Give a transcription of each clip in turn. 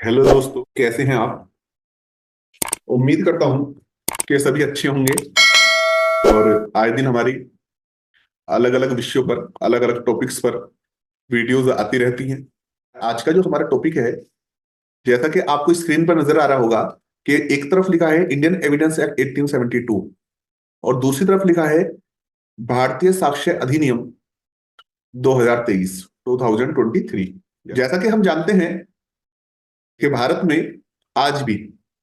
Hello दोस्तों, कैसे हैं आप। उम्मीद करता हूं कि सभी अच्छे होंगे। और आए दिन हमारी अलग अलग विषयों पर, अलग अलग टॉपिक्स पर वीडियोस आती रहती हैं। आज का जो हमारा टॉपिक है, जैसा कि आपको स्क्रीन पर नजर आ रहा होगा कि एक तरफ लिखा है इंडियन एविडेंस एक्ट 1872 और दूसरी तरफ लिखा है भारतीय साक्ष्य अधिनियम 2023 2023। जैसा कि हम जानते हैं कि भारत में आज भी,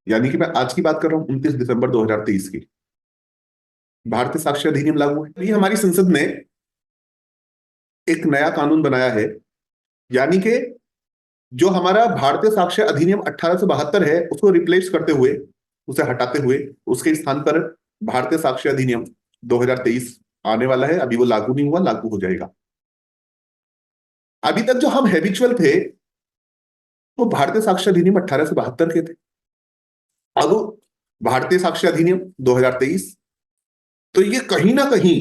यानी कि मैं आज की बात कर रहा हूं 29 दिसंबर 2023 की, भारतीय साक्ष्य अधिनियम लागू है। अभी हमारी संसद ने एक नया कानून बनाया है, यानी कि जो हमारा भारतीय साक्ष्य अधिनियम 1872 है उसको रिप्लेस करते हुए, उसे हटाते हुए उसके स्थान पर भारतीय साक्ष्य अधिनियम 2023 आने वाला है। अभी वो लागू नहीं हुआ, लागू हो जाएगा। अभी तक जो हम हैबिचुअल थे वो भारतीय साक्ष्य अधिनियम 1872 के थे। अब भारतीय साक्ष्य अधिनियम 2023, तो ये कहीं ना कहीं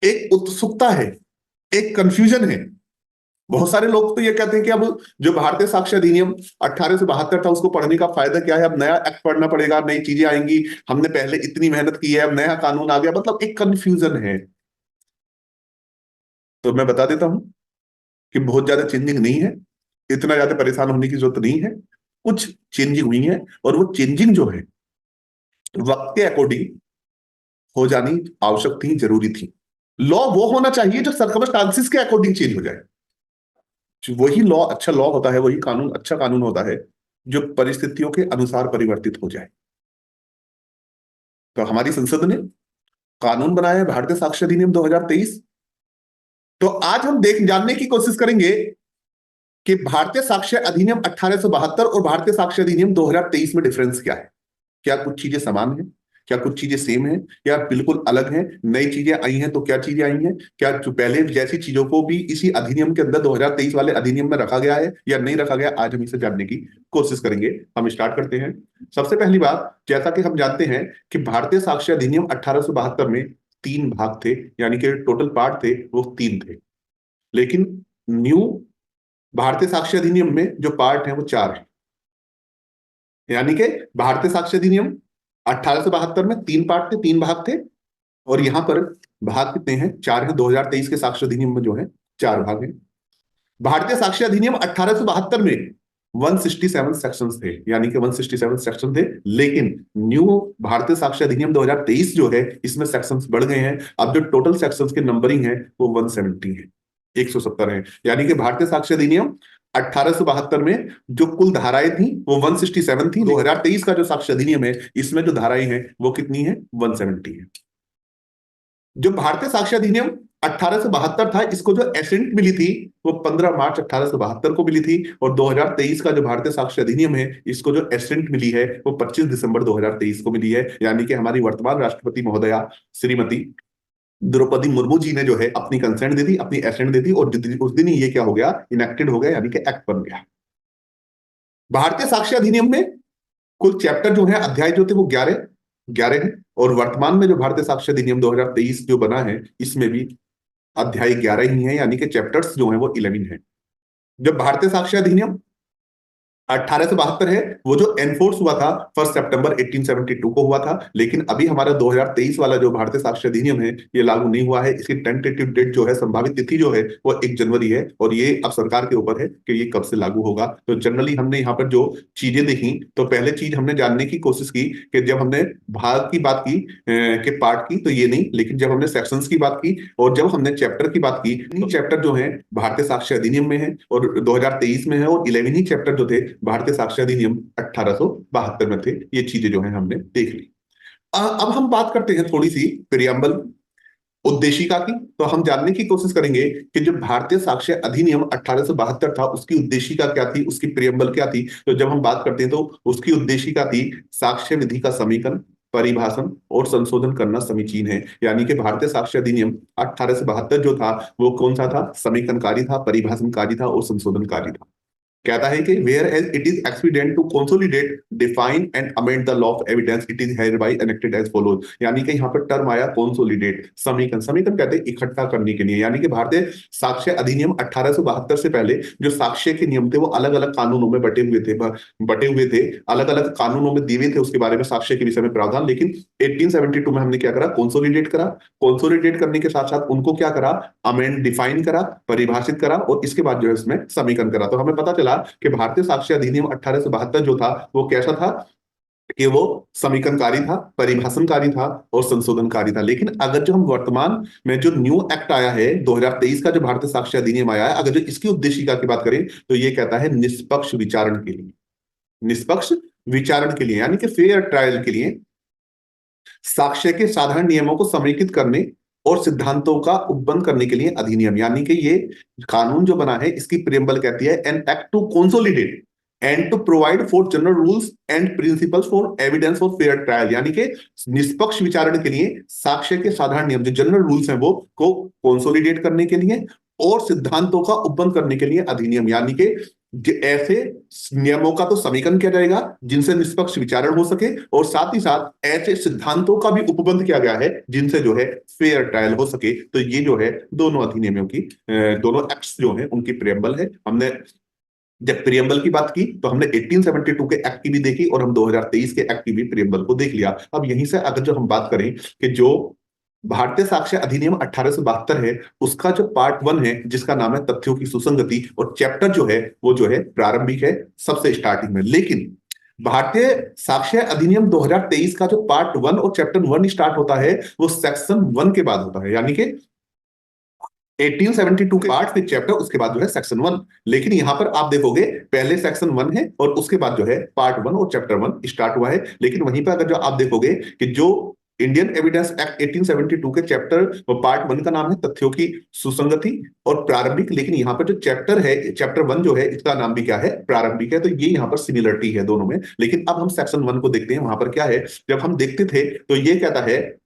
एक उत्सुकता है, एक कंफ्यूजन है। बहुत सारे लोग तो ये कहते हैं कि अब जो भारतीय साक्ष्य अधिनियम 1872 था उसको पढ़ने का फायदा क्या है, अब नया एक्ट पढ़ना पड़ेगा, नई चीजें आएंगी, हमने पहले इतनी मेहनत की है, अब नया कानून आ गया, मतलब एक कंफ्यूजन है। तो मैं बता देता हूं कि बहुत ज्यादा चेंजिंग नहीं है, इतना ज्यादा परेशान होने की जरूरत नहीं है। कुछ चेंजिंग हुई है और वो चेंजिंग जो है वक्त के अकॉर्डिंग हो जानी आवश्यक थी, जरूरी थी। लॉ वो होना चाहिए जो सर्कमस्टांसिस के अकॉर्डिंग चेंज हो जाए। वही लॉ अच्छा लॉ होता है, वही कानून अच्छा कानून होता है जो परिस्थितियों के अनुसार परिवर्तित हो जाए। तो हमारी संसद ने कानून बनाया है भारतीय साक्ष्य अधिनियम 2023। तो आज हम देख जानने की कोशिश करेंगे कि भारतीय साक्ष्य अधिनियम 1872 और भारतीय साक्ष्य अधिनियम 2023 में डिफरेंस क्या है। क्या कुछ चीजें समान हैं, क्या कुछ चीजें सेम हैं, या बिल्कुल अलग हैं, नई चीजें आई हैं तो क्या चीजें आई हैं, क्या जो पहले जैसी चीजों को भी इसी अधिनियम के अंदर 2023 वाले अधिनियम में रखा गया है या नहीं रखा गया। आज हम इसे जानने की कोशिश करेंगे। हम स्टार्ट करते हैं। सबसे पहली बात, जैसा कि हम जानते हैं कि भारतीय साक्ष्य अधिनियम 1872 में तीन भाग थे, यानी कि टोटल पार्ट थे वो तीन थे। लेकिन न्यू भारतीय साक्ष्य अधिनियम में जो पार्ट है वो चार है। यानी कि भारतीय साक्ष्य अधिनियम 1872 में तीन पार्ट थे, तीन भाग थे, और यहां पर भाग कितने हैं, चार हैं। 2023 के साक्ष्य अधिनियम में जो है चार भाग हैं। भारतीय साक्ष्य अधिनियम 1872 में 167 सेक्शंस थे, यानी कि 167 सेक्शन थे। लेकिन न्यू भारतीय साक्ष्य अधिनियम 2023 जो है इसमें सेक्शंस बढ़ गए हैं। अब जो टोटल सेक्शंस की नंबरिंग है वो 170 है, 170 है। यानी कि भारतीय साक्ष्य अधिनियम 1872 में जो कुल धाराएं थी वो 167 थी। 2023 का जो साक्ष्य अधिनियम है इसमें जो धाराएं हैं वो कितनी है, 170 है। जो भारतीय साक्ष्य अधिनियम 1872 था, इसको जो एसेंट मिली थी वो 15 मार्च 1872 को मिली थी। और 2023 का जो भारतीय साक्ष्य अधिनियम है इसको जो एसेंट मिली है वो 25 दिसंबर 2023 को मिली है। यानी कि हमारी वर्तमान राष्ट्रपति महोदया श्रीमती द्रौपदी मुर्मू जी ने जो है अपनी कंसेंट दे दी, अपनी एसेंट दे दी, और उस दिन ही ये क्या हो गया, इनेक्टेड हो गया, यानी कि एक्ट बन गया। भारतीय साक्ष्य अधिनियम में कुल चैप्टर जो है, अध्याय जो थे वो 11 11 है। और वर्तमान में जो भारतीय साक्ष्य अधिनियम 2023 जो बना है इसमें भी अध्याय 11 ही है, यानी कि चैप्टर्स जो है वो 11 है। जब भारतीय साक्ष्य अधिनियम 1872 है वो जो एनफोर्स हुआ था 1 सितंबर 1872 को हुआ था। लेकिन अभी हमारा 2023 वाला जो भारतीय साक्ष्य अधिनियम है ये लागू नहीं हुआ है। इसकी टेंटेटिव डेट जो है, संभावित तिथि जो है वो 1 जनवरी है, और ये अब सरकार के ऊपर है कि ये कब से लागू होगा। तो जनरली हमने यहाँ पर जो चीजें देखी, तो पहले चीज हमने जानने की कोशिश की कि जब हमने भाग की बात की के पार्ट की तो ये नहीं, लेकिन जब हमने सेक्शंस की बात की और जब हमने चैप्टर की बात की, तो चैप्टर जो है भारतीय साक्ष्य अधिनियम में है और 2023 में है, और 11 ही चैप्टर जो थे भारतीय साक्ष्य अधिनियम 1872 में थे। ये चीजें जो है हमने देख ली। अब हम बात करते हैं थोड़ी सी प्रियम्बल, उद्देशिका की। तो हम जानने की कोशिश करेंगे कि जो भारतीय साक्ष्य अधिनियम 1872 था उसकी उद्देशिका क्या थी, उसकी प्रियम्बल क्या थी। तो जब हम बात करते हैं तो उसकी उद्देशिका थी साक्ष्य विधि का समीकरण, परिभाषण और संशोधन करना समीचीन है। यानी कि भारतीय साक्ष्य अधिनियम 1872 जो था वो कौन सा था, समीकरणकारी था, परिभाषणकारी था और संशोधनकारी था। कहता है कि whereas it is expedient to consolidate, define and amend the law of evidence, it is hereby enacted as follows. यानी कि यहाँ पर टर्म आया कंसोलिडेट, समीकरण। समीकरण कहते हैं इकट्ठा करने के लिए। यानी कि भारतीय साक्ष्य अधिनियम 1872 से पहले जो साक्ष्य के नियम थे वो अलग अलग कानूनों में बटे हुए थे, अलग अलग कानूनों में दिए थे उसके बारे में, साक्ष्य के विषय में प्रावधान। लेकिन 1872 में हमने क्या करा, कंसोलिडेट करा। कंसोलिडेट करने के साथ साथ उनको क्या करा, अमेंड, डिफाइन करा, परिभाषित करा, और इसके बाद जो है इसमें समीकरण करा। तो हमें पता चला कि भारतीय साक्ष्य अधिनियम 1872 जो था वो कैसा था, कि वो समीकरणकारी था, परिभाषणकारी था और संशोधनकारी था। लेकिन अगर जो हम वर्तमान में जो न्यू एक्ट आया है 2023 का, जो भारतीय साक्ष्य अधिनियम आया है, अगर जो इसकी उद्देशिका की बात करें तो ये कहता है निष्पक्ष विचारण के लिए, निष्पक्ष विचारण के लिए, यानी कि फेयर ट्रायल के लिए साक्ष्य के साधारण नियमों को समेकित करने और सिद्धांतों का उपबंध करने के लिए अधिनियम। यानी कि ये कानून जो बना है इसकी प्रियम्बल कहती है an act to consolidate and to provide for general rules and principles for evidence for fair trial. यानी कि निष्पक्ष विचारण के लिए साक्ष्य के साधारण नियम, जो जनरल रूल्स हैं, वो को कंसोलिडेट करने के लिए और सिद्धांतों का उपबंध करने के लिए अधिनियम। यानी कि ऐसे नियमों का तो समीकरण किया जाएगा जिनसे निष्पक्ष विचारण हो सके, और साथ ही साथ ऐसे सिद्धांतों का भी उपबंध किया गया है जिनसे जो है फेयर ट्रायल हो सके। तो ये जो है दोनों अधिनियमों की, दोनों एक्ट्स जो है उनकी प्रियम्बल है। हमने जब प्रियम्बल की बात की तो हमने 1872 के एक्ट की भी देखी और हम 2023 के एक्ट की भी प्रियम्बल को देख लिया। अब यहीं से अगर जो हम बात करें कि जो भारतीय साक्ष्य अधिनियम 1872 है, उसका जो पार्ट 1 है जिसका नाम है तथ्यों की सुसंगति, और चैप्टर जो है वो जो है प्रारंभिक है, सबसे स्टार्टिंग में। लेकिन भारतीय साक्ष्य अधिनियम 2023 का जो पार्ट 1 और चैप्टर 1 स्टार्ट होता है वो सेक्शन 1 के बाद होता है। यानी कि 1872 के पार्ट, फिर चैप्टर, उसके बाद जो है सेक्शन 1। लेकिन यहां पर आप देखोगे पहले सेक्शन 1 है और उसके बाद जो है पार्ट 1 और चैप्टर 1 स्टार्ट हुआ है। लेकिन वहीं पर अगर जो आप देखोगे कि जो इंडियन एविडेंस एक्ट 1872 के चैप्टर पार्ट 1 का नाम है तथ्यों की सुसंगति और प्रारंभिक, लेकिन यहाँ पर जो चैप्टर है, चैप्टर 1 जो है, इसका नाम भी क्या है, प्रारंभिक है। तो ये यहाँ पर सिमिलरिटी है दोनों में। लेकिन अब हम सेक्शन 1 को देखते हैं, वहां पर क्या है। जब हम देखते थे तो ये कहता है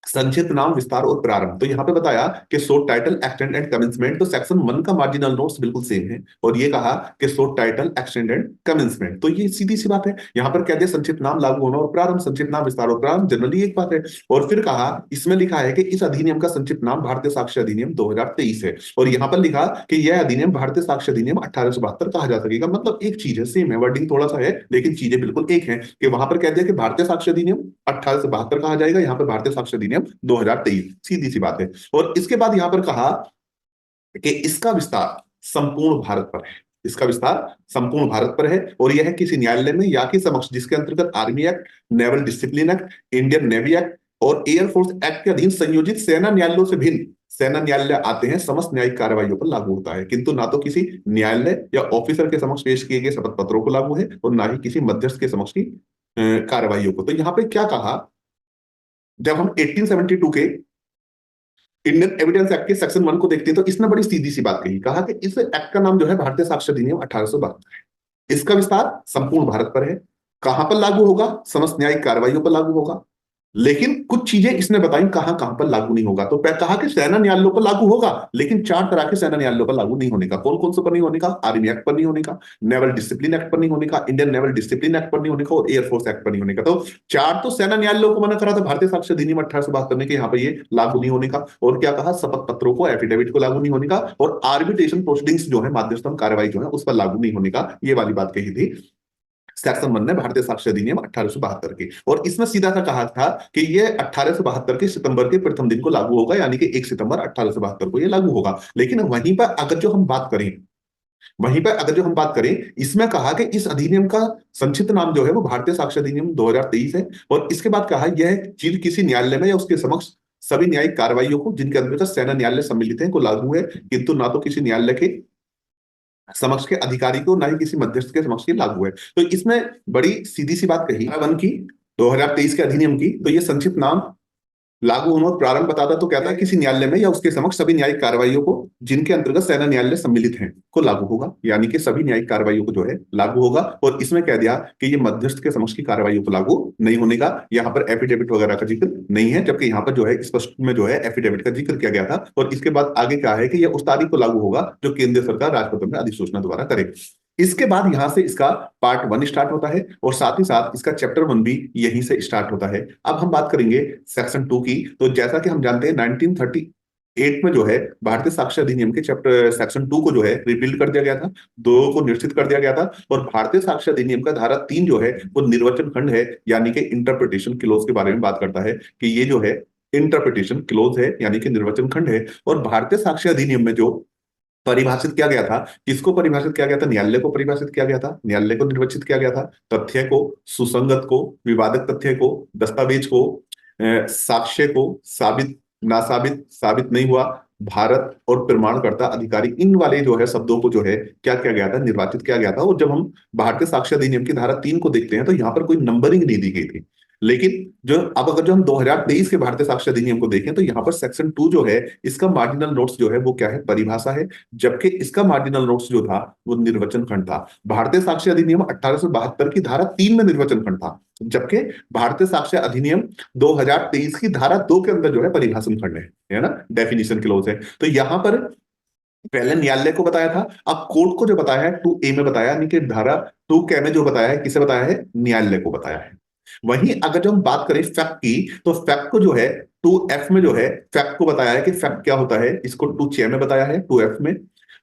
संक्षिप्त नाम, विस्तार और प्रारंभ। तो यहां पे बताया कि short title, extend and commencement. तो सेक्शन 1 का मार्जिनल नोट्स बिल्कुल सेम है, और ये कहा कि short title, extend and commencement. तो ये सीधी सी बात है। यहां पर कह दिया संक्षिप्त नाम, लागू होना और प्रारंभ, संक्षिप्त नाम, विस्तार और प्रारंभ, जनरली एक बात है। और फिर कहा, इसमें लिखा है कि इस अधिनियम का संक्षिप्त नाम भारतीय साक्ष्य अधिनियम 2023 है, और यहां पर लिखा कि यह अधिनियम भारतीय साक्ष्य अधिनियम 1872 कहा जा सकेगा। मतलब एक चीज है, सेम है, वर्डिंग थोड़ा सा है लेकिन चीजें बिल्कुल एक है। कि वहां पर कह दिया कि भारतीय साक्ष्य अधिनियम 1872 कहा जाएगा, यहाँ पर भारतीय साक्ष्य अधिनियम 2023, सीधी सी बात है। और इसके बाद यहां पर कहा कि इसका विस्तार संपूर्ण भारत पर है, इसका विस्तार संपूर्ण भारत पर है, और यह किसी न्यायालय में या के समक्ष जिसके अंतर्गत army act, naval discipline act, Indian navy act और एयरफोर्स एक्ट के अधीन संयोजित सेना न्यायालयों से भिन्न सेना न्यायालय आते हैं, समस्त न्यायिक कार्रवाइयों पर लागू होता है। किंतु ना तो किसी न्यायालय या ऑफिसर के समक्ष पेश किए गए शपथ पत्रों को लागू है और ना ही किसी मध्यस्थ के समक्ष की कार्रवाइयों को। तो यहां पे क्या कहा, जब हम 1872 के इंडियन एविडेंस एक्ट के सेक्शन 1 को देखते हैं तो इसने बड़ी सीधी सी बात कही। कहा कि इस एक्ट का नाम जो है भारतीय साक्ष्य अधिनियम 1872 है, इसका विस्तार संपूर्ण भारत पर है। कहां पर लागू होगा, समस्त न्यायिक कार्रवाइयों पर लागू होगा। लेकिन कुछ चीजें इसने बताई कहां कहां पर लागू नहीं होगा। तो कहा कि सेना न्यायालयों पर लागू होगा, लेकिन 4 तरह के सेना न्यायालयों पर लागू नहीं होने का। कौन कौन से पर नहीं होने का, आर्मी एक्ट पर नहीं होने का, नेवल डिसिप्लिन एक्ट पर नहीं होने का, इंडियन नेवल डिसिप्लिन एक्ट पर नहीं होने का और एयरफोर्स एक्ट पर नहीं होने का। तो 4 तो सेना न्यायालयों को मना करा था भारतीय साक्ष्य अधिनियम 1872 करने के, यहाँ पर ये लागू नहीं होने का। और क्या कहा, शपथ पत्रों को, एफिडेविट को लागू नहीं होने का, और आर्बिट्रेशन प्रोसीडिंग्स जो है, माध्यस्थम कार्रवाई जो है, उस पर लागू नहीं होने का। ये वाली बात कही थी सेक्शन 1 ने भारतीय साक्ष्य अधिनियम 1872 के। और इसमें सीधा सा कहा था कि ये 1872 के सितंबर के प्रथम दिन को लागू होगा, यानी कि 1 सितंबर 1872 को ये लागू होगा। लेकिन वहीं पर अगर जो हम बात करें, इसमें कहा कि इस अधिनियम का संक्षिप्त नाम जो है वो भारतीय साक्ष्य अधिनियम 2023 है। और इसके बाद कहा, यह चीज किसी न्यायालय में या उसके समक्ष सभी न्यायिक कार्रवाइयों को जिनके अंतर्गत सेना न्यायालय सम्मिलित है को लागू है, किंतु ना तो किसी न्यायालय के समक्ष के अधिकारी को, ना ही किसी मध्यस्थ के समक्ष के लागू है। तो इसमें बड़ी सीधी सी बात कही 1 की 2023 के अधिनियम की। तो ये संक्षिप्त नाम, लागू होना और प्रारंभ बताता, तो कहता है किसी न्यायालय में या उसके समक्ष सभी न्यायिक कार्रवाइयों को जिनके अंतर्गत सेना न्यायालय सम्मिलित हैं को लागू होगा, यानी कि सभी न्यायिक कार्रवाइयों को जो है लागू होगा। और इसमें कह दिया कि ये मध्यस्थ के समक्ष की कार्रवाइयों को लागू नहीं होने का। यहाँ पर एफिडेविट वगैरह का जिक्र नहीं है, जबकि यहाँ पर जो है स्पष्ट में जो है एफिडेविट का जिक्र किया गया था। और इसके बाद आगे क्या है कि यह उस तारीख को लागू होगा जो केंद्र सरकार राजपत्र में अधिसूचना द्वारा करे। इसके बाद यहां से इसका पार्ट 1 स्टार्ट होता है और साथ ही साथ इसका चैप्टर 1 भी यहीं से स्टार्ट होता है। अब हम बात करेंगे सेक्शन 2 की। तो जैसा कि हम जानते हैं 1938 में जो है भारतीय साक्ष्य अधिनियम के चैप्टर सेक्शन 2 को जो है रिपील कर दिया गया था, दो को निश्चित कर दिया गया था। और भारतीय साक्ष्य अधिनियम का धारा 3 जो है वो निर्वचन खंड है, यानी कि इंटरप्रिटेशन क्लोज के बारे में बात करता है कि ये जो है इंटरप्रिटेशन क्लोज है, यानी कि निर्वचन खंड है। और भारतीय साक्ष्य अधिनियम में जो परिभाषित किया गया था, किसको परिभाषित किया गया था? न्यायालय को परिभाषित किया गया था, न्यायालय को निर्वाचित किया गया था। तथ्य को, सुसंगत को, विवादक तथ्य को, दस्तावेज को, साक्ष्य को, साबित, नासाबित, साबित नहीं हुआ, भारत और प्रमाणकर्ता अधिकारी, इन वाले जो है शब्दों को जो है क्या किया गया था? निर्वाचित किया गया था। और जब हम भारतीय साक्ष्य अधिनियम की धारा 3 को देखते हैं तो यहाँ पर कोई नंबरिंग नहीं दी गई थी। लेकिन जो अब अगर जो हम 2023 के भारतीय साक्ष्य अधिनियम को देखें तो यहाँ पर सेक्शन 2 जो है इसका मार्जिनल नोट्स जो है वो क्या है? परिभाषा है। जबकि इसका मार्जिनल नोट्स जो था वो निर्वचन खंड था। भारतीय साक्ष्य अधिनियम 1872 की धारा 3 में निर्वचन खंड था, जबकि भारतीय साक्ष्य अधिनियम 2023 की धारा 2 के अंदर जो है परिभाषण खंड है ना, डेफिनेशन क्लोज है। तो यहां पर पहले न्यायालय को बताया था, अब कोर्ट को जो बताया है 2A में बताया, यानी कि धारा 2K में जो बताया है, किसे बताया है? न्यायालय को बताया है। वहीं अगर जो हम बात करें फैक्ट की, तो फैक्ट को जो है 2F में जो है फैक्ट को बताया है कि फैक्ट क्या होता है, इसको 2C में बताया है 2F में।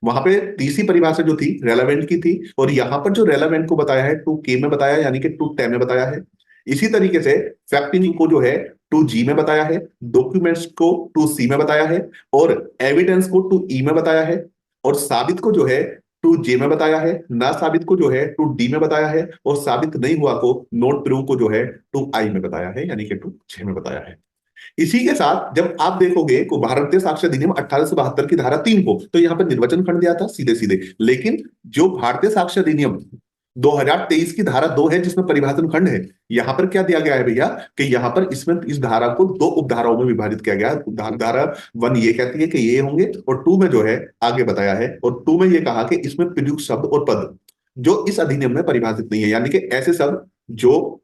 वहां पे तीसरी परिभाषा जो थी रेलेवेंट की थी, और यहां पर जो रेलेवेंट को बताया है 2K में बताया, यानी कि 210 में बताया है। इसी तरीके से फैक्टिंग को जो है 2G में बताया है, डॉक्यूमेंट्स को 2C में बताया है, और एविडेंस को 2E में बताया है, और साबित को जो है 2J में बताया है, ना साबित को जो है 2D में बताया है, और साबित नहीं हुआ को, नोट प्रूव को जो है 2I में बताया है, यानी कि 2J में बताया है। इसी के साथ जब आप देखोगे को भारतीय साक्ष्य अधिनियम 1872 की धारा 3 को, तो यहां पर निर्वचन खंड दिया था सीधे सीधे। लेकिन जो भारतीय साक्ष्य अधिनियम 2023 की धारा 2 है जिसमें परिभाषण खंड है, यहां पर क्या दिया गया है भैया कि यहां पर इसमें इस धारा को 2 उपधाराओं में विभाजित किया गया है। धारा 1 ये कहती है कि ये होंगे, और 2 में जो है आगे बताया है, और 2 में ये कहा कि इसमें प्रयुक्त शब्द और पद जो इस अधिनियम में परिभाषित नहीं है, यानी कि ऐसे शब्द जो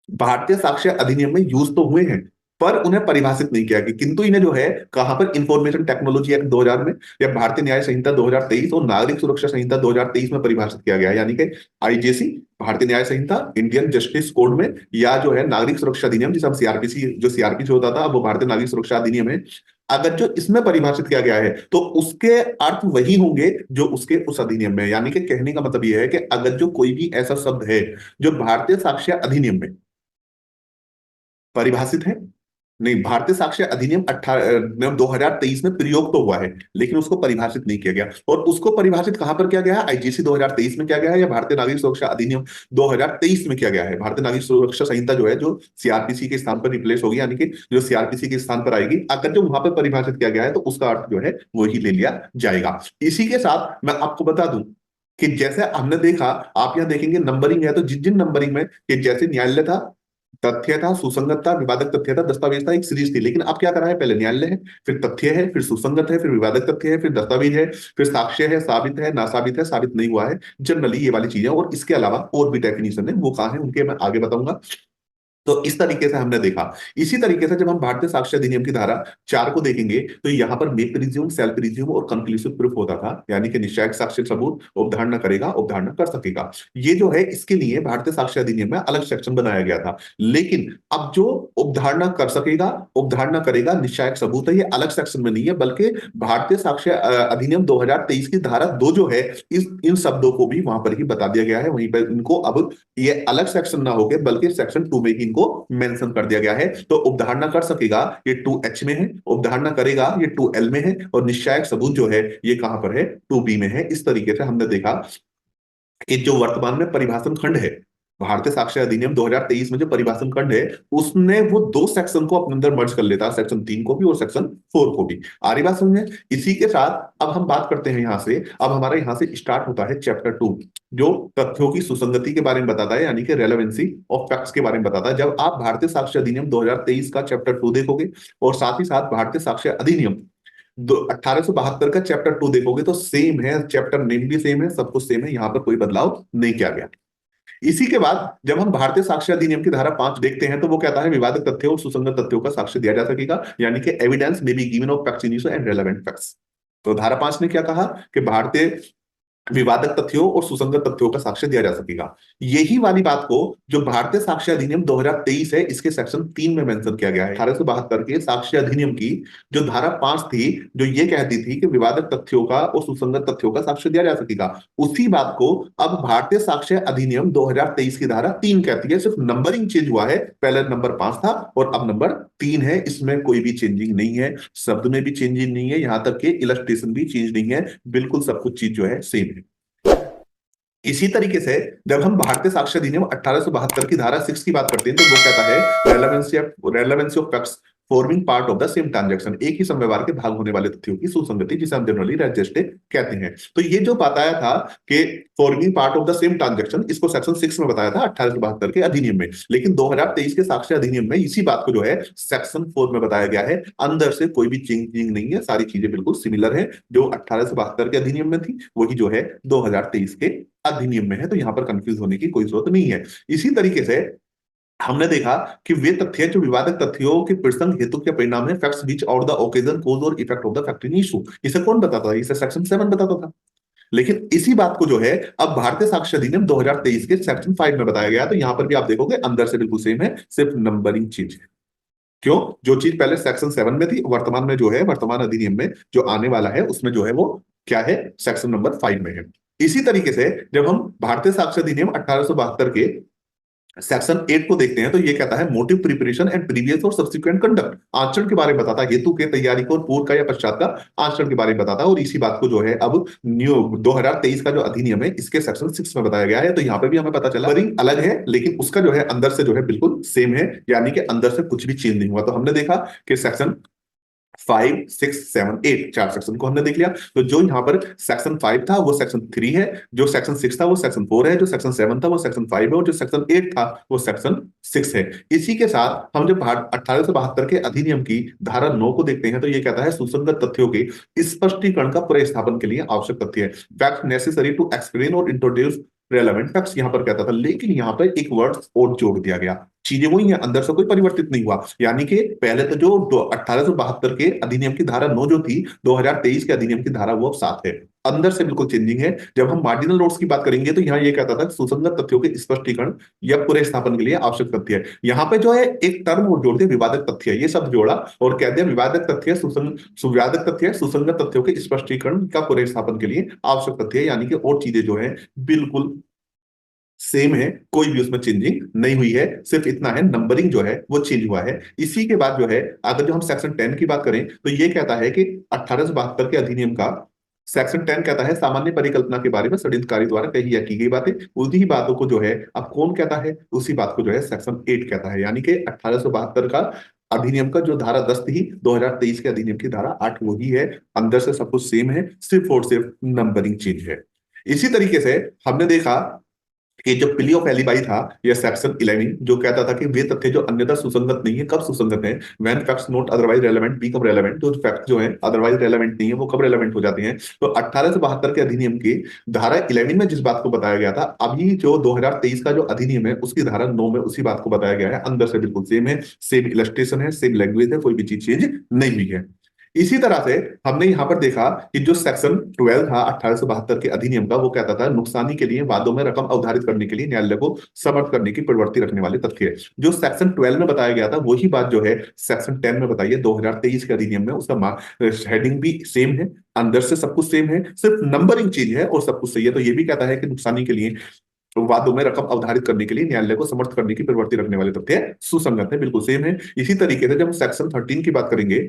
भारतीय साक्ष्य अधिनियम में यूज तो हुए हैं पर उन्हें परिभाषित नहीं किया गया। किंतु इन्हें जो है कहां पर? इंफॉर्मेशन टेक्नोलॉजी एक्ट 2000 में, या भारतीय न्याय संहिता 2023 और नागरिक सुरक्षा संहिता 2023 में परिभाषित किया गया है, यानी कि आईजेसी, भारतीय न्याय संहिता, इंडियन जस्टिस कोड में, या जो है नागरिक सुरक्षा अधिनियम जिसे हम सीआरपीसी, जो सीआरपीसी होता था वो भारतीय नागरिक सुरक्षा अधिनियम है। अगर जो इसमें परिभाषित किया गया है तो उसके अर्थ वही होंगे जो उसके उस अधिनियम में। यानी कि कहने का मतलब यह है कि अगर जो कोई भी ऐसा शब्द है जो भारतीय साक्ष्य अधिनियम में परिभाषित है, नहीं, भारतीय साक्ष्य अधिनियम 2023 में प्रयोग तो हुआ है लेकिन उसको परिभाषित नहीं किया गया, और उसको परिभाषित कहां पर किया गया है? आईजीसी 2023 में किया गया है, या भारतीय नागरिक सुरक्षा अधिनियम 2023 में किया गया है। भारतीय नागरिक सुरक्षा संहिता जो है जो सीआरपीसी के स्थान पर रिप्लेस होगी, यानी कि जो सीआरपीसी के स्थान पर आएगी, अगर जो वहां पर परिभाषित किया गया है तो उसका अर्थ जो है वो ही ले लिया जाएगा। इसी के साथ मैं आपको बता दूं कि जैसे हमने देखा, आप यहां देखेंगे नंबरिंग है, तो जिन जिन नंबरिंग में कि जैसे न्यायालय था, तथ्य था, सुसंगत था, विवादक तथ्य था, दस्तावेज था, एक सीरीज थी। लेकिन अब क्या करा है? पहले न्यायालय है, फिर तथ्य है, फिर सुसंगत है, फिर विवादक तथ्य है, फिर दस्तावेज है, फिर साक्ष्य है, साबित है, नासाबित है, साबित नहीं हुआ है। जनरली ये वाली चीजें, और इसके अलावा और भी डेफिनेशन है, वो कहाँ है उनके मैं आगे बताऊंगा। तो इस तरीके से हमने देखा। इसी तरीके से जब हम भारतीय साक्ष्य अधिनियम की धारा 4 को देखेंगे तो यहाँ पर मेक प्रिज्यूम, सेल्फ प्रिज्यूम और कंक्लूसिव प्रूफ होता था, यानी कि निश्चायक साक्ष्य सबूत उपधारणा करेगा, उपधारणा कर सकेगा। ये जो है इसके लिए भारतीय साक्ष्य अधिनियम में अलग सेक्शन बनाया गया था। लेकिन अब जो उपधारणा कर सकेगा, उपधारणा करेगा, निश्चायक सबूत है, ये अलग सेक्शन में नहीं है, बल्कि भारतीय साक्ष्य अधिनियम 2023 की धारा 2 जो है इन शब्दों को भी वहां पर ही बता दिया गया है। वहीं पर इनको अब ये अलग सेक्शन ना होके बल्कि सेक्शन 2 में ही इनको मेंशन कर दिया गया है। तो उपधारणा कर सकेगा ये 2H में है, उपधारणा करेगा ये 2L में है, और निश्चायक सबूत जो है ये कहां पर है? 2B में है। इस तरीके से हमने देखा कि जो वर्तमान में परिभाषण खंड है, भारतीय साक्ष्य अधिनियम 2023 में जो परिभाषण खंड है, उसने वो 2 सेक्शन को अपने अंदर मर्ज कर लेता है, सेक्शन 3 को भी और सेक्शन 4 को भी। आ रही बात समझे? इसी के साथ अब हम बात करते हैं यहां से, अब हमारा यहां से स्टार्ट होता है चैप्टर 2, जो तथ्यों की सुसंगति के बारे में बताता है, यानी कि रेलेवेंसी ऑफ फैक्ट्स के बारे में बताता है। जब आप भारतीय साक्ष्य अधिनियम 2023 का चैप्टर 2 देखोगे और साथ ही साथ भारतीय साक्ष्य अधिनियम 1872 का चैप्टर 2 देखोगे तो सेम है, चैप्टर नेम भी सेम है, सब कुछ सेम है, यहां पर कोई बदलाव नहीं किया गया। इसी के बाद जब हम भारतीय साक्ष्य अधिनियम की धारा 5 देखते हैं तो वो कहता है विवादक तथ्यों और सुसंगत तथ्यों का साक्ष्य दिया जा सकेगा, यानी कि evidence may be given of facts in and relevant facts. तो धारा 5 ने क्या कहा कि भारतीय विवादक तथ्यों और सुसंगत तथ्यों का साक्ष्य दिया जा सकेगा। यही वाली बात को जो भारतीय साक्ष्य अधिनियम 2023 है, इसके सेक्शन 3 में मेंशन किया गया है। 1872 के साक्ष्य अधिनियम की जो धारा 5 थी, जो ये कहती थी कि विवादक तथ्यों का और सुसंगत तथ्यों का साक्ष्य दिया जा सकेगा, उसी बात को अब भारतीय साक्ष्य अधिनियम 2023 की धारा 3 कहती है। सिर्फ नंबरिंग चेंज हुआ है, पहले नंबर 5 था और अब नंबर 3 है। इसमें कोई भी चेंजिंग नहीं है, शब्द में भी चेंजिंग नहीं है, यहां तक कि इलस्ट्रेशन भी चेंज नहीं है, बिल्कुल सब कुछ चीज जो है सेम है। इसी तरीके से जब हम भारतीय साक्ष्य अधिनियम 1872 की धारा 6 की बात करते हैं, तो वो कहता है relevancy of facts forming part of the same transaction, एक ही समय व्यवहार के भाग होने वाले तथ्यों की सुसंगति, जिसे हम जनरली रजिस्टे कहते हैं। तो ये जो बताया था कि forming part of the same transaction, इसको सेक्शन 6 में बताया था 1872 के अधिनियम में, लेकिन 2023 के साक्ष्य अधिनियम में इसी बात को जो है सेक्शन 4 में बताया गया है। अंदर से कोई भी चेंजिंग नहीं है, सारी चीजें बिल्कुल सिमिलर है। जो 1872 के अधिनियम में थी वही जो है 2023 के अधिनियम में है। तो यहां पर कंफ्यूज होने की कोई जरूरत नहीं है। इसी तरीके से हमने देखा कि वे तथ्य जो विवादक तथ्यों के प्रसंग हेतु के परिणाम है, फैक्ट्स विच और द ओकेजन कोज और effect of the fact in issue, इसे कौन बताता था? इसे सेक्शन 7 बताता था। लेकिन इसी बात को जो है अब भारतीय साक्ष्य अधिनियम 2023 के सेक्शन 5 में बताया गया। तो यहां पर भी आप देखोगे अंदर से बिल्कुल सेम है, सिर्फ नंबरिंग चीज है। क्यों? जो चीज पहले सेक्शन 7 में थी, वर्तमान में जो है, वर्तमान अधिनियम में जो आने वाला है, उसमें जो है वो क्या है, सेक्शन नंबर 5 में है। इसी तरीके से जब हम भारतीय साक्ष्य अधिनियम 1872 के सेक्शन 8 को देखते हैं, तो ये कहता है मोटिव प्रिपरेशन एंड प्रीवियस और सब्सिक्वेंट कंडक्ट, आचरण के बारे में बताता है, हेतु के तैयारी को, पूर्व का या पश्चात का आचरण के बारे में बताता है। और इसी बात को जो है अब न्यू 2023 का जो अधिनियम है, इसके सेक्शन 6 में बताया गया है। तो यहाँ पे भी हमें पता चला नंबरिंग अलग है, लेकिन उसका जो है अंदर से जो है बिल्कुल सेम है, यानी कि अंदर से कुछ भी चेंज नहीं हुआ। तो हमने देखा कि सेक्शन 5, 6, 7, 8 चार सेक्शन को हमने देख लिया। तो जो यहाँ पर सेक्शन 5 था वो सेक्शन 3 है, जो सेक्शन 6 था वो सेक्शन 4 है, जो सेक्शन 7 था वो सेक्शन 5 है, और जो सेक्शन 8 था वो सेक्शन 6 है। इसी के साथ हम जब 1872 के अधिनियम की धारा 9 को देखते हैं, तो ये कहता है सुसंगत तथ्यों के स्पष्टीकरण का प्रतिस्थापन के लिए आवश्यक तथ्य है, फैक्ट नेसेसरी टू एक्सप्लेन और इंट्रोड्यूस रेलेवेंट फैक्ट्स, यहां पर कहता था। लेकिन यहां पर एक वर्ड और जोड़ दिया गया, चीजें वही है, अंदर से कोई परिवर्तित नहीं हुआ। यानी कि पहले तो जो 1872 के अधिनियम की धारा 9 जो थी, 2023 के अधिनियम की धारा वो अब 7 है, अंदर से बिल्कुल चेंजिंग है। जब हम मार्जिनल नोट्स की बात करेंगे, तो यहाँ ये कहता था सुसंगत तथ्यों के स्पष्टीकरण या पूरे स्थापन के लिए आवश्यक तथ्य है। यहाँ पे जो है एक टर्म और जोड़ दिया, विवादक तथ्य, ये शब्द जोड़ा और कह दिया विवादक तथ्य सुविवादक तथ्य सुसंगत तथ्यों के स्पष्टीकरण का पूरे स्थापन के लिए आवश्यक तथ्य है। यानी कि और चीजें जो है बिल्कुल सेम है, कोई भी उसमें चेंजिंग नहीं हुई है, सिर्फ इतना है नंबरिंग जो है वो चेंज हुआ है। इसी के बाद जो है अगर जो हम सेक्शन 10 की बात करें, तो ये कहता है कि 1872 के अधिनियम का सेक्शन 10 कहता है सामान्य परिकल्पना के बारे में षड्यंत्रकारी द्वारा कही या की गई बातें, उसी ही बातों को जो है अब कौन कहता है, उसी बात को जो है सेक्शन 8 कहता है। यानी कि 1872 का अधिनियम का जो धारा 10 थी, 2023 के अधिनियम की धारा 8 वही है, अंदर से सब कुछ सेम है, सिर्फ और सिर्फ नंबरिंग चेंज है। इसी तरीके से हमने देखा कि जो प्ली ऑफ एलिबाई था, यह सेक्शन 11 जो कहता था कि वे तथ्य जो अन्यथा सुसंगत नहीं है, कब सुसंगत है, when facts not otherwise relevant become relevant, जो फैक्ट जो है अदरवाइज रेलेवेंट नहीं है वो कब रेलेवेंट हो जाते हैं। तो 1872 के अधिनियम की धारा 11 में जिस बात को बताया गया था, अभी जो 2023 का जो अधिनियम है उसकी धारा 9 में उसी बात को बताया गया है, अंदर से बिल्कुल सेम है, सेम इलस्ट्रेशन है, सेम लैंग्वेज है, कोई भी चीज चेंज नहीं हुई है। इसी तरह से हमने यहां पर देखा कि जो सेक्शन 12 था 1872 के अधिनियम का, वो कहता था नुकसानी के लिए वादों में रकम अवधारित करने के लिए न्यायालय को समर्थ करने की प्रवृत्ति रखने वाले तथ्य है। जो सेक्शन 12 में बताया गया था वही बात जो है सेक्शन 10 में बताई है 2023 के अधिनियम में, उसका हेडिंग भी सेम है, अंदर से सब कुछ सेम है, सिर्फ नंबरिंग चीज है और सब कुछ सही है। तो ये भी कहता है कि नुकसानी के लिए वादों में रकम अवधारित करने के लिए न्यायालय को समर्थ करने की प्रवृत्ति रखने वाले तथ्य सुसंगत है, बिल्कुल सेम है। इसी तरीके से जब हम सेक्शन 13 की बात करेंगे,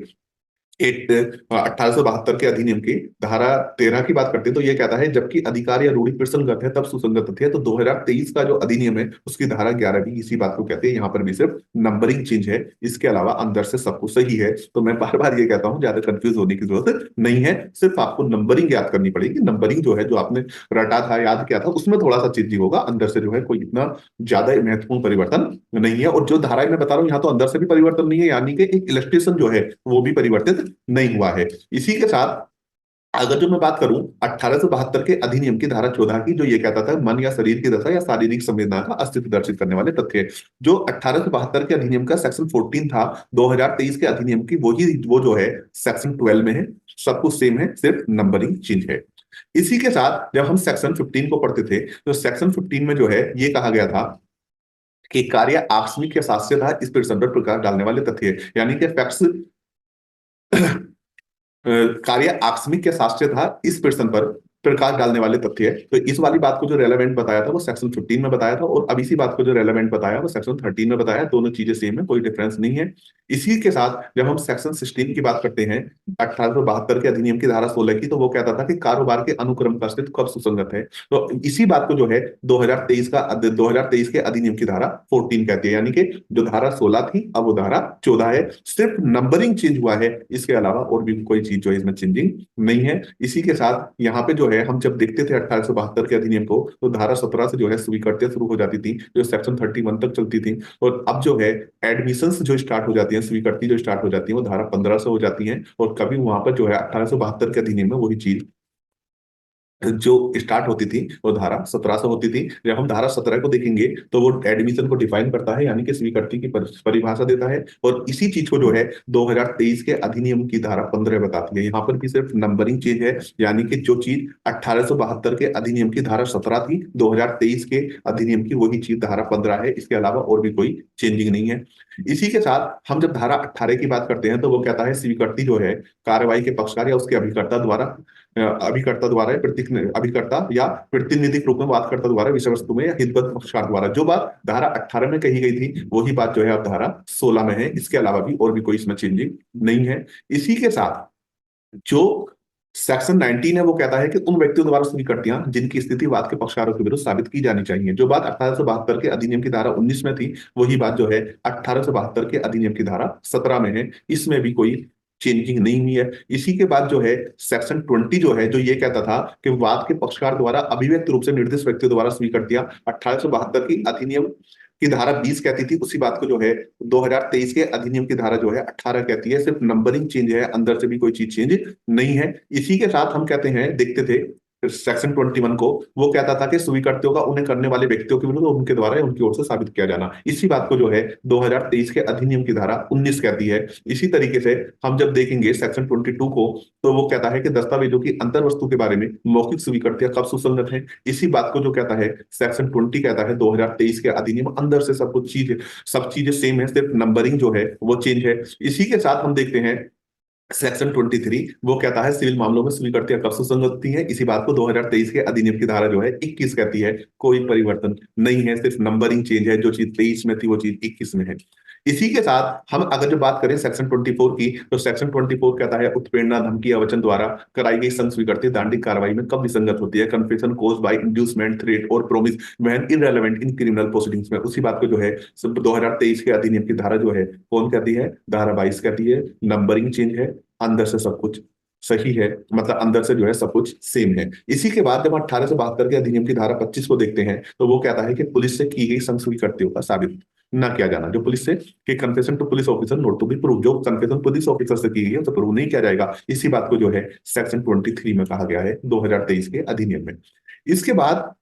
1872 के अधिनियम की धारा 13 की बात करते हैं, तो यह कहता है जबकि अधिकार या रूढ़ि प्रसंगत है तब सुसंगत तथ्य है। तो 2023 का जो अधिनियम है उसकी धारा 11 भी इसी बात को कहते हैं, यहाँ पर भी सिर्फ नंबरिंग चेंज है, इसके अलावा अंदर से सब कुछ सही है। तो मैं बार बार ये कहता हूं ज्यादा कंफ्यूज होने की जरूरत नहीं है, सिर्फ आपको नंबरिंग याद करनी पड़ेगी। नंबरिंग जो है जो आपने रटा था, याद किया था, उसमें थोड़ा सा चेंजिंग होगा, अंदर से जो है कोई इतना ज्यादा महत्वपूर्ण परिवर्तन नहीं है। और जो धाराएं मैं बता रहा हूं यहाँ तो अंदर से भी परिवर्तन नहीं है, यानी कि एक इलस्ट्रेशन जो है वो भी परिवर्तित नहीं हुआ है। इसी के साथ अगर जो मैं बात करूं 1872 के अधिनियम की धारा 14 की, जो ये कहता था मन या शरीर की दशा या शारीरिक संवेदना का अस्तित्व दर्शित करने वाले तथ्य, जो 1872 के अधिनियम का सेक्शन 14 था 2023 के अधिनियम की, वो जो है सेक्शन 12 में है, सब कुछ सेम है, सिर्फ नंबरिंग चेंज है। इसी के साथ जब हम सेक्शन 15 को पढ़ते थे तो सेक्शन 15 में जो है ये कहा गया था कि कार्य आकस्मिक या शास्त्रीय था, इस पर पर प्रकाश डालने वाले तथ्य, यानी कि फैक्ट्स कार्य आकस्मिक या शास्त्रीय था, इस प्रश्न पर प्रकाश डालने वाले तथ्य है। तो इस वाली बात को जो रेलेवेंट बताया था वो सेक्शन 15 में बताया था, और अब इसी बात को जो रेलेवेंट बताया वो सेक्शन 13 में बताया। दोनों चीजें सेम है, कोई डिफरेंस नहीं है। इसी के साथ जब हम सेक्शन 16 की बात करते हैं 1872 के अधिनियम की धारा 16 की, तो वो कहता था कि कारोबार के अनुक्रम का अस्तित्व कब सुसंगत है। तो इसी बात को जो है 2023 के अधिनियम की धारा 14 कहती है, यानी कि जो धारा 16 थी अब वो धारा 14 है। सिर्फ नंबरिंग चेंज हुआ है, इसके अलावा और भी कोई चीज जो है इसमें चेंजिंग नहीं है। इसी के साथ यहाँ पे जो है हम जब देखते थे 1872 के अधिनियम को, तो धारा 17 से जो है स्वीकृतियां शुरू हो जाती थी, जो सेक्शन 31 तक चलती थी। और अब जो है एडमिशंस जो स्टार्ट हो जाती है, स्वीकृति जो स्टार्ट हो जाती है, वो धारा 15 से हो जाती है। और कभी वहां पर जो है 1872 के अधिनियम में वही चीज जो स्टार्ट होती थी वो धारा 17 से होती थी। जब हम धारा 17 को देखेंगे तो वो एडमिशन को डिफाइन करता है, यानी कि स्वीकृति की परिभाषा देता है। और इसी चीज को जो है 2023 के अधिनियम की धारा 15 बताती है। यहाँ पर भी सिर्फ नंबरिंग चेंज है, यानी कि जो चीज 1872 के अधिनियम की धारा 17 थी, 2023 के अधिनियम की वही चीज धारा 15 है। इसके अलावा और भी कोई चेंजिंग नहीं है। इसी के साथ हम जब धारा 18 की बात करते हैं तो वो कहता है स्वीकृति जो है कार्रवाई के पक्षकार या उसके अभिकर्ता द्वारा अभिकर्ता या प्रतिनिधिक रूप में वादकर्ता द्वारा विषय वस्तु में या हितबद्ध पक्षकार द्वारा। जो बात धारा 18 में कही गई थी वही बात जो है अब धारा 16 में है। इसके अलावा भी और भी कोई इसमें चेंजिंग नहीं है। इसी के साथ जो सेक्शन 19 है वो कहता है कि उन व्यक्तियों द्वारा स्वीकृतियां जिनकी स्थिति वाद के पक्षकारों के विरुद्ध साबित की जानी चाहिए। जो बात 1872 के अधिनियम की धारा 19 में थी वही बात जो है 1872 के अधिनियम की धारा 17 में है। इसमें भी कोई चेंजिंग नहीं हुई है। इसी के बाद जो है सेक्शन 20 जो है, जो ये कहता था कि वाद के पक्षकार द्वारा अभिव्यक्त रूप से निर्दिष्ट व्यक्तियों द्वारा स्वीकृतियां 1872 की अधिनियम की धारा 20 कहती थी, उसी बात को जो है 2023 के अधिनियम की धारा जो है 18 कहती है। सिर्फ नंबरिंग चेंज है, अंदर से भी कोई चीज चेंज नहीं है। इसी के साथ हम कहते हैं, देखते थे सेक्शन 21 को, वो कहता था कि स्वीकृतियों का उन्हें करने वाले व्यक्तियों के विरुद्ध उनके द्वारा उनकी ओर से साबित किया जाना। इसी बात को जो है 2023 के अधिनियम की धारा 19 कहती है। इसी तरीके से हम जब देखेंगे सेक्शन 22 को, तो वो कहता है कि दस्तावेजों की अंतर वस्तु के बारे में मौखिक स्वीकृतियां कब सुसंगत है। इसी बात को जो कहता है सेक्शन 20 कहता है 2023 के अधिनियम अंदर से सब चीजें सेम है, सिर्फ नंबरिंग जो है वो चेंज है। इसी के साथ हम देखते हैं सेक्शन 23, वो कहता है सिविल मामलों में स्वीकृतियां कब सुसंगत होती है। इसी बात को 2023 के अधिनियम की धारा जो है 21 कहती है। कोई परिवर्तन नहीं है, सिर्फ नंबरिंग चेंज है। जो चीज 23 में थी वो चीज 21 में है। इसी के साथ हम अगर जो बात करें सेक्शन 24 की, तो सेक्शन 24 कहता है उत्प्रेरणा, धमकी या वचन द्वारा कराई गई संघ स्वीकृति दांडिक कार्रवाई में कब विसंगत होती है। Confession caused by inducement, threat और promise when irrelevant in criminal proceedings में। उसी बात को जो है 2023 के अधिनियम की धारा जो है कौन कहती है, धारा 22 कहती है। नंबरिंग चेंज है, अंदर से सब कुछ सही है, मतलब अंदर से जो है सब कुछ सेम है। इसी के बाद जब 1872 के अधिनियम की धारा 25 को देखते हैं तो वो कहता है कि पुलिस से की गई संघ स्वीकृतियों का साबित ना किया जाना। जो पुलिस से कि confession to police officer not to be prove, जो कन्फेशन पुलिस ऑफिसर से की गई है तो प्रूव नहीं किया जाएगा। इसी बात को जो है सेक्शन 23 में कहा गया है 2023 के अधिनियम में। इसके बाद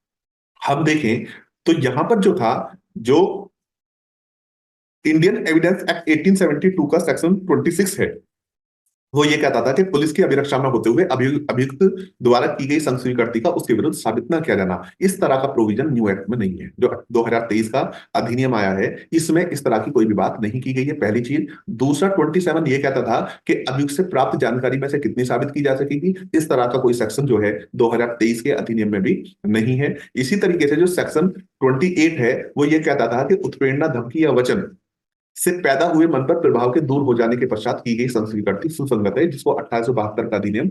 हम देखें तो यहां पर जो था, जो इंडियन एविडेंस एक्ट 1872 का सेक्शन 26 है, वो ये कहता था कि पुलिस की अभिरक्षा में होते हुए अभियुक्त द्वारा की गई संघ स्वीकृति का उसके विरुद्ध साबित न किया जाना। इस तरह का प्रोविजन न्यू एक्ट में नहीं है। जो 2023 का अधिनियम आया है इसमें इस तरह की कोई भी बात नहीं की गई है, पहली चीज। दूसरा 27 ये कहता था कि अभियुक्त से प्राप्त जानकारी में से कितनी साबित की जा सकेगी। इस तरह का कोई सेक्शन जो है 2023 के अधिनियम में भी नहीं है। इसी तरीके से जो सेक्शन 28 है वो ये कहता था कि उत्प्रेरणा, धमकी या वचन से पैदा हुए मन पर प्रभाव के दूर हो जाने के पश्चात की गई संघ स्वीकृति सुसंगत है, जिसको 1872 का अधिनियम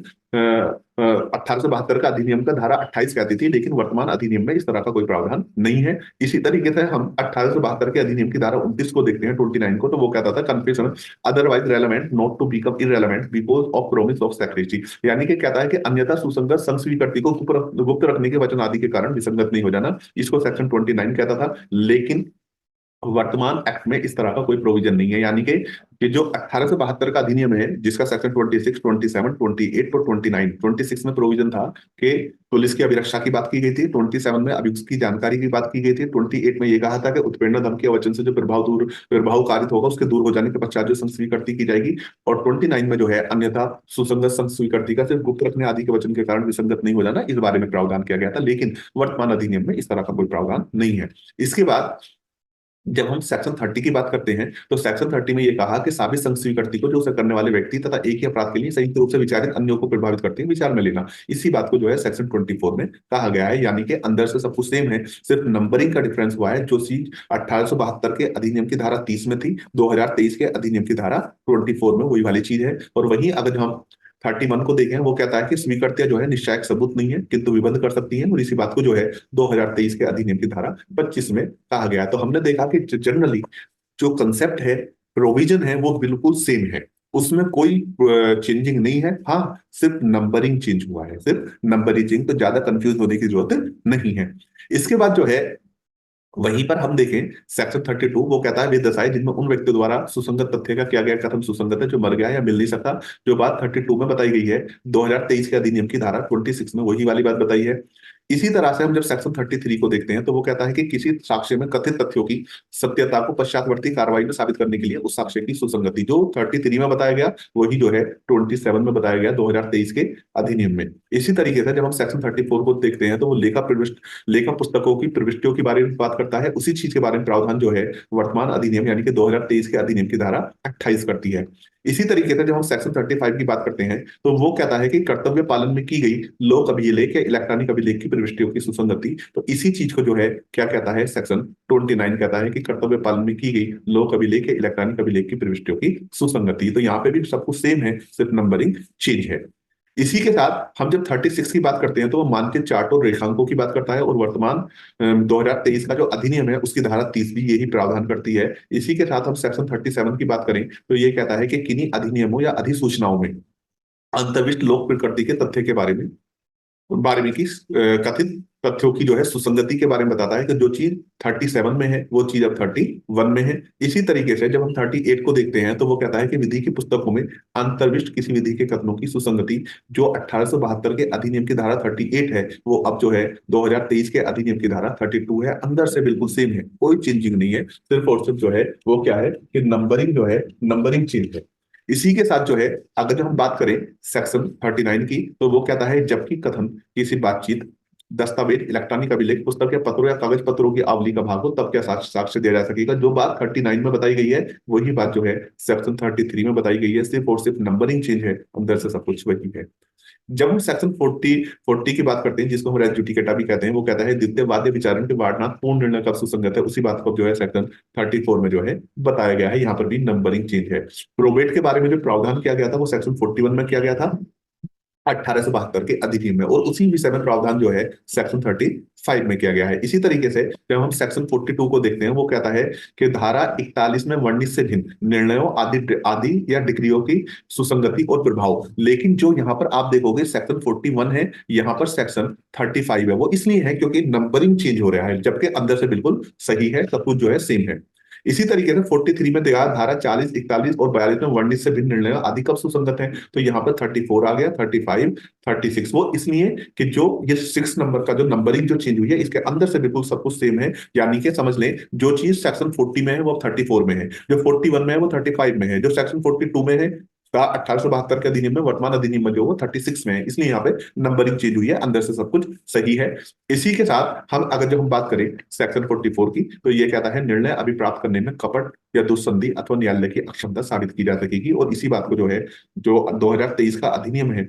1872 का अधिनियम का धारा 28 कहती थी। लेकिन वर्तमान अधिनियम में इस तरह का कोई प्रावधान नहीं है। इसी तरीके से हम 1872 के अधिनियम की धारा 29 को देखते हैं, 29 को, तो वो कहता था confession otherwise relevant not to become irrelevant because of promise of secrecy, यानी कि कहता है कि अन्यथा सुसंगत संघ स्वीकृति को गुप्त रखने के वचन आदि के कारण विसंगत नहीं हो जाना। इसको सेक्शन 29 कहता था। लेकिन वर्तमान एक्ट में इस तरह का कोई प्रोविजन नहीं है, यानी कि कि जो 1872 का अधिनियम है, जिसका सेक्शन 26, 27, 28 और 29, 26 में प्रोविजन था कि पुलिस की अभिरक्षा की बात की गई थी, 27 में अभियुक्त की जानकारी की बात की गई थी, 28 में ये कहा था कि उत्पीड़न, धमकी या वचन से जो प्रभाव कारित होगा उसके दूर हो जाने के पश्चात जो संस्वीकृति की जाएगी, और 29 में जो है अन्यथा सुसंगत संस्वीकृति का सिर्फ गुप्त रखने आदि के वचन के कारण विसंगत नहीं हो जाना, इस बारे में प्रावधान किया गया था। लेकिन वर्तमान अधिनियम में इस तरह का कोई प्रावधान नहीं है। इसके बाद जब हम सेक्शन 30 की बात करते हैं तो सेक्शन 30 में यह कहा कि साबित संस्वीकृति को जो उसे करने वाले व्यक्ति तथा एक ही अपराध के लिए संयुक्त रूप से विचारित अन्यों को प्रभावित करते हैं विचार में लेना, इसी बात को जो है सेक्शन 24 में कहा गया है। यानी कि अंदर से सब कुछ सेम है, सिर्फ नंबरिंग का डिफरेंस हुआ है। जो चीज 1872 के अधिनियम की धारा 30 में थी, 2023 के अधिनियम की धारा 24 में वही वाली चीज है। और वहीं अगर हम 31 को देखें, वो कहता है कि स्वीकृतियां जो है निश्चायक सबूत नहीं है किंतु विबंध कर सकती हैं, और इसी बात को जो है 2023 के अधिनियम की धारा 25 में कहा गया। तो हमने देखा कि जनरली जो कंसेप्ट है, प्रोविजन है, वो बिल्कुल सेम है, उसमें कोई चेंजिंग नहीं है। हाँ, सिर्फ नंबरिंग चेंज हुआ है, सिर्फ नंबरिंग चेंज, तो ज्यादा कंफ्यूज होने की जरूरत नहीं है। इसके बाद जो है वहीं पर हम देखें सेक्शन 32, वो कहता है वे दशाएं जिनमें उन व्यक्तियों द्वारा सुसंगत तथ्य का किया गया कथन सुसंगत है जो मर गया या मिल नहीं सकता। जो बात 32 में बताई गई है, 2023 के अधिनियम की धारा 26 में वही वाली बात बताई है। इसी तरह से हम जब सेक्शन 33 को देखते हैं तो वो कहता है कि किसी साक्ष्य में कथित तथ्यों की सत्यता को पश्चातवर्ती कार्रवाई में साबित करने के लिए उस साक्ष्य की सुसंगति, जो 33 में बताया गया वही जो है 27 में बताया गया 2023 के अधिनियम में। इसी तरीके से जब हम सेक्शन 34 को देखते हैं तो वो लेखा पुस्तकों की प्रविष्टियों के बारे में बात करता है। उसी चीज के बारे में प्रावधान जो है वर्तमान अधिनियम यानी कि 2023 के अधिनियम की धारा 28 करती है। इसी तरीके से जब हम सेक्शन 35 की बात करते हैं तो वो कहता है कि कर्तव्य पालन में की गई लोक अभिलेख या इलेक्ट्रॉनिक अभिलेख की प्रविष्टियों की सुसंगति। तो इसी चीज को जो है क्या कहता है, सेक्शन 29 कहता है कि कर्तव्य पालन में की गई लोक अभिलेख या इलेक्ट्रॉनिक अभिलेख की प्रविष्टियों की सुसंगति। तो यहाँ पे भी सब कुछ सेम है, सिर्फ नंबरिंग चेंज है। इसी के साथ हम जब 36 की बात करते हैं तो वो मानक चार्ट और रेखांकों की बात करता है, और वर्तमान 2023 का जो अधिनियम है उसकी धारा 30 भी यही प्रावधान करती है। इसी के साथ हम सेक्शन 37 की बात करें तो ये कहता है कि किन्हीं अधिनियमों या अधिसूचनाओं में अंतर्विष्ट लोक प्रकृति के तथ्य के बारे में की कथित तथ्यों की जो है सुसंगति के बारे में बताता है कि जो चीज 37 में है वो चीज अब 31 में है। इसी तरीके से जब हम 38 को देखते हैं तो वो कहता है कि विधि की पुस्तकों में अंतर्विष्ट किसी विधि के कथनों की सुसंगति जो 1872 के अधिनियम की धारा 38 है वो अब जो है 2023 के अधिनियम की धारा 32 है, अंदर से बिल्कुल सेम है, कोई चेंजिंग नहीं है। सिर्फ और सिर्फ जो है वो क्या है कि नंबरिंग जो है नंबरिंग चेंज है। इसी के साथ जो है अगर जब हम बात करें सेक्शन 39 की तो वो कहता है जबकि कथन किसी बातचीत, दस्तावेज, इलेक्ट्रॉनिक अभिलेख, पुस्तक या पत्रों या कागज पत्रों की आवली का भाग हो तब क्या साक्ष्य दिया जा सकेगा। जो बात 39 में बताई गई है वही बात जो है सेक्शन 33 में बताई गई है, सिर्फ और सिर्फ नंबरिंग चेंज है, अंदर से सब कुछ वही है। जब हम सेक्शन 40 की बात करते हैं जिसको हम रेस जुडिकेटा भी कहते हैं, वो कहता है द्वितीय वाद्य विचारण के वारणात पूर्ण निर्णय कब सुसंगत है, उसी बात को जो है सेक्शन 34 में जो है बताया गया है। यहाँ पर भी नंबरिंग चेंज है। प्रोबेट के बारे में जो प्रावधान किया गया था वो सेक्शन 41 में किया गया था 1872 के अधिनियम में, और उसी विषय में प्रावधान जो है सेक्शन 35 में किया गया है। इसी तरीके से जब हम सेक्शन 42 को देखते हैं वो कहता है कि धारा 41 में वर्णित से भिन्न निर्णयों आदि आदि या डिग्रियों की सुसंगति और प्रभाव। लेकिन जो यहाँ पर आप देखोगे सेक्शन 41 है, यहाँ पर सेक्शन 35 है। वो इसलिए है क्योंकि नंबरिंग चेंज हो रहा है, जबकि अंदर से बिल्कुल सही है, सब कुछ जो है सेम है। इसी तरीके से 43 में देखा धारा 40, 41 और 42 में वर्णित से भिन्न निर्णय आदि कब सुसंगत है, तो यहाँ पर 34 आ गया, 35, 36। वो इसलिए कि जो ये 6 नंबर का जो नंबरिंग जो चेंज हुई है इसके अंदर से बिल्कुल सब कुछ सेम है। यानी कि समझ लें जो चीज सेक्शन 40 में है वो 34 में है, जो 41 में है वो 35 में है, जो सेक्शन 42 में है 1872 के अधिनियम में, वर्तमान अधिनियम में जो वो 36 में है। इसलिए यहाँ पे नंबरिंग चेंज हुई है, अंदर से सब कुछ सही है। इसी के साथ हम अगर जब हम बात करें सेक्शन 44 की तो ये कहता है निर्णय अभिप्राप्त करने में कपट या दुस्संधि अथवा न्यायालय की अक्षमता साबित की जा सकेगी, और इसी बात को जो है जो 2023 का अधिनियम है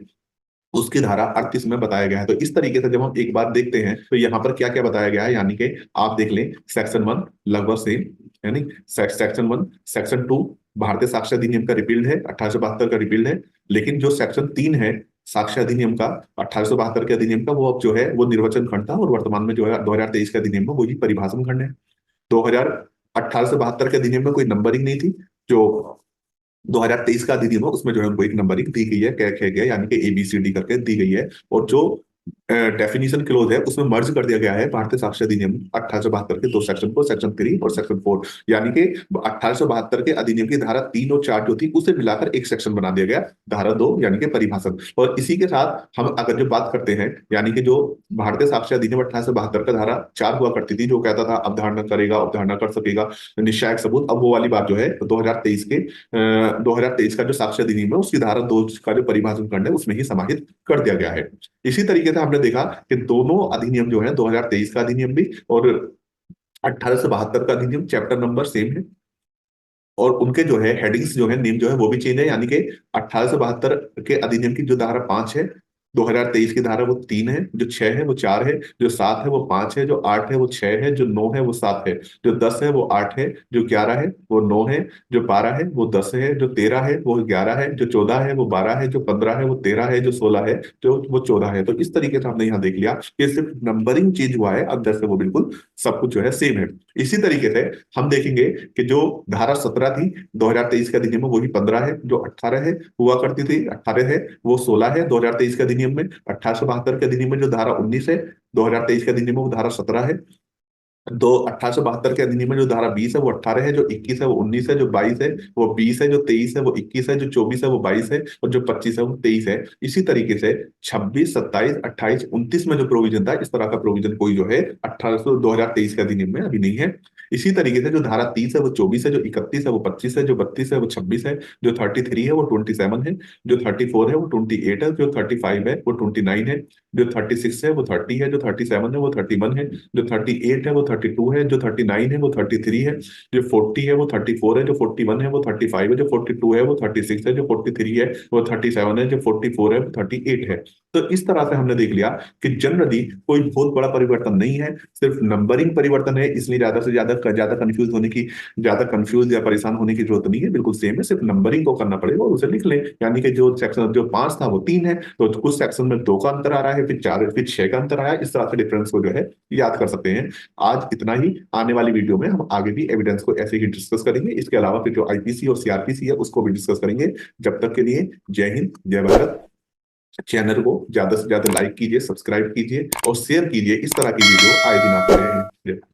उसकी धारा 38 में बताया गया है। तो इस तरीके से जब हम एक बार देखते हैं तो यहाँ पर क्या क्या बताया गया है, यानी कि आप देख लें सेक्शन 1 लगभग सेम, यानी सेक्शन 1, सेक्शन 2 भारतीय साक्ष्य अधिनियम का रिपील्ड है, 1872 का रिपील्ड है। लेकिन जो सेक्शन 3 है साक्ष्य अधिनियम का 1872 के अधिनियम का, वो अब जो है वो निर्वचन खंड था, और वर्तमान में जो है 2023 के अधिनियम में वही परिभाषण खंड है। 1872 के अधिनियम में कोई नंबरिंग नहीं थी, जो 2023 का अधिनियम है उसमें जो है उनको एक नंबरिंग दी गई है, क्या किया गया यानी कि ABCD करके दी गई है। और जो डेफिनेशन क्लोज है उसमें मर्ज कर दिया गया है भारतीय साक्ष्य अधिनियम 1872 के दो सेक्शन को, सेक्शन 3 और सेक्शन 4, यानी कि 1872 के अधिनियम की धारा 3 और 4 जो थी उसे मिलाकर एक सेक्शन बना दिया गया, धारा 2 यानी कि परिभाषण। और इसी के साथ हम अगर जो बात करते हैं, यानी कि जो भारतीय साक्ष्य अधिनियम 1872 का धारा 4 हुआ करती थी जो कहता था अवधारणा करेगा, अवधारणा कर सकेगा, निश्चायक सबूत, अब वो वाली बात जो है 2023 का जो साक्ष्य अधिनियम है उसकी धारा 2 का जो परिभाषण खंड है उसमें ही समाहित कर दिया गया है। इसी तरीके से हमने देखा कि दोनों अधिनियम जो है 2023 का अधिनियम भी और 1872 का अधिनियम चैप्टर नंबर सेम है, और उनके जो है हेडिंग्स जो है, नेम जो है वो भी चेंज है, यानी कि 1872 के अधिनियम की जो धारा 5 है, 2023 की धारा वो 3 है, जो 6 है वो 4 है, जो 7 है वो 5 है, जो 8 है वो 6 है, जो 9 है वो 7 है, जो 10 है वो 8 है, जो 11 है वो 9 है, जो 12 है वो 10 है, जो 13 है वो 11 है, जो 14 है वो 12 है, जो 15 है वो 13 है, जो 16 है जो वो 14 है। तो इस तरीके से हमने यहाँ देख लिया कि सिर्फ नंबरिंग चेंज हुआ है, अंदर से वो बिल्कुल सब कुछ जो है सेम है। इसी तरीके से हम देखेंगे कि जो धारा 17 थी 2023 का अधिनियम में वही 15 है, जो 18 है हुआ करती थी 18 है वो 16 है 2023 के अधिनियम में, 1872 के अधिनियम में जो धारा 19 है 2023 के अधिनियम में वो धारा 17 है, दो 1872 के अधिनियम में जो धारा 20 है वो 18 है, जो 21 है वो 19 है, जो 22 है वो 20 है, जो 23 है वो 21 है, जो 24 है वो 22 है, और जो 25 है वो 23 है। इसी तरीके से 26, 27, 28, 29 में जो प्रोविजन था इस तरह का प्रोविजन कोई जो है 2023 के अधिनियम में अभी नहीं है। इसी तरीके से जो धारा 30 है वो 24 है, जो 31 है वो 25 है, जो 32 है वो 26 है, जो 33 है वो 27 है, जो 34 है वो 28 है, जो 35 है वो 29 है, जो 36 है वो 30 है, जो 37 है वो 31 है, जो 38 है वो 32 है, जो 39 है वो 33 है, जो 40 है वो 34 है, जो 41 है वो 35 है, जो 42 है वो 36 है, जो 43 है वो 37 है, जो 44 है वो 38 है। तो इस तरह से हमने देख लिया कि जनरली कोई बहुत बड़ा परिवर्तन नहीं है, सिर्फ नंबरिंग परिवर्तन है, इसलिए ज्यादा कंफ्यूज या परेशान होने की जरूरत नहीं है, बिल्कुल सेम है, सिर्फ नंबरिंग को करना पड़ेगा और उसे लिख लें। यानी कि जो सेक्शन जो 5 था वो 3 है, तो कुछ सेक्शन में 2 का अंतर आ रहा है, फिर 4, फिर 6 का अंतर आया, इस तरह से डिफरेंस को जो है याद कर सकते हैं। आज इतना ही, आने वाली वीडियो में हम आगे भी एविडेंस को ऐसे ही डिस्कस करेंगे, इसके अलावा फिर जो आईपीसी और सीआरपीसी है उसको भी डिस्कस करेंगे। जब तक के लिए जय हिंद, जय भारत। चैनल को ज्यादा से ज्यादा लाइक कीजिए, सब्सक्राइब कीजिए और शेयर कीजिए, इस तरह की वीडियो आए दिन आते रहेंगे।